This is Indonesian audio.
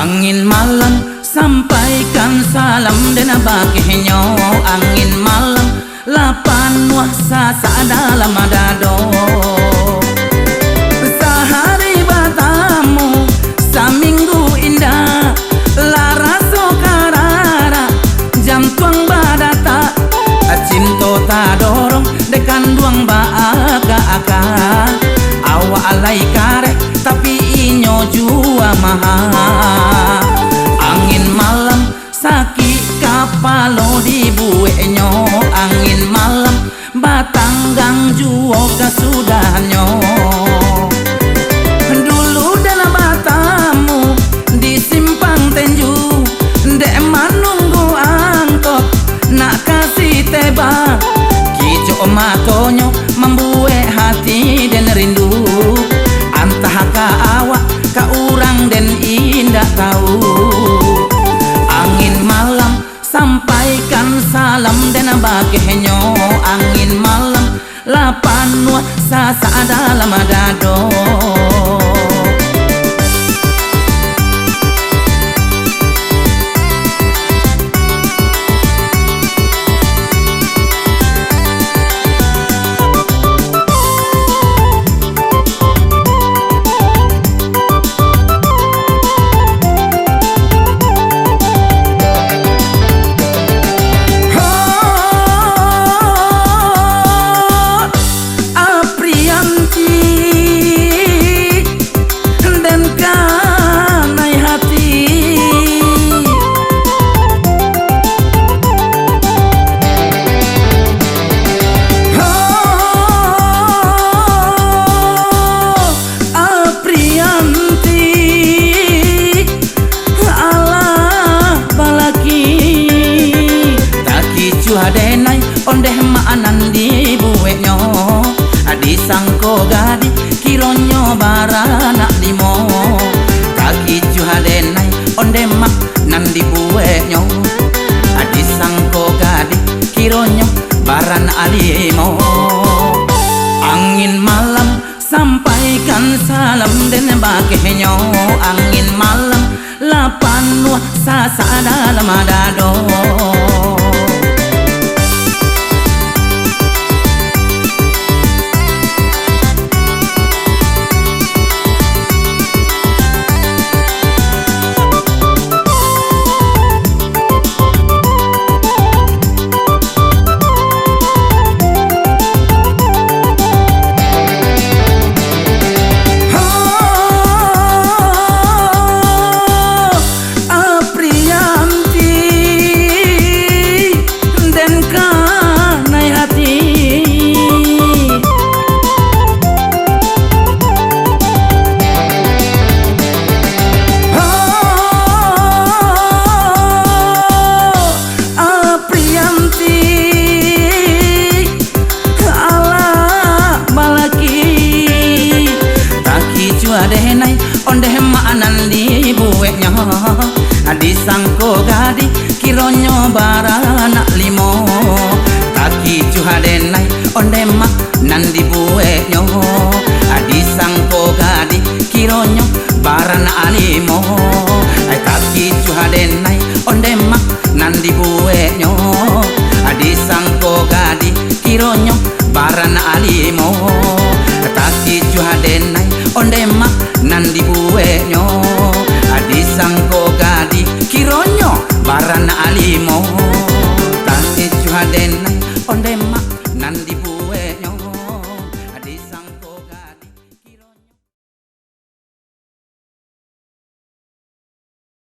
Angin malam sampaikan salam dan baginya. Angin malam lapan wahsa dalam dado. Sehari bertamu saminggu indah, lara sokarara jam tuang badata. Cinta tak dorong dekan duang baaka-aka. Awak alai karek tapi inyo jua maha. Angin malam sakit kapalo di buenyo. Angin malam batanggang juo kasudahanyo. Dulu dalam batamu di simpang Tenju, dek manunggu angkot nak kasih teba. Kijo matonyo membuat hati dan rindu. Antah ka awak ka urang dan indah tahu. Angin malam sampaikan salam dan baginya. Angin malam lapan wahsa dalam dado. Hadenai ondeh maanan di buenyo. Adi sangko gadi kironyo barana limo. Kaki hadenai ondeh maanan di buenyo. Adi sangko gadi kironyo barana limo. Angin malam sampaikan salam dan baginya. Angin malam lapan wahsa dalam dado. Hadenai ondeh maanan di bueknya. Adi sangko gadi kironyo barana limo. Kaki hadenai ondeh maanan di bueknya. Adi sangko gadi kironyo barana limo. Kaki hadenai ondeh maanan di bueknya. Adi sangko gadi kironyo barana limo. Kaki hadenai ondeh maanan di buenyo. Adi sangko gadi kironyo barana limo.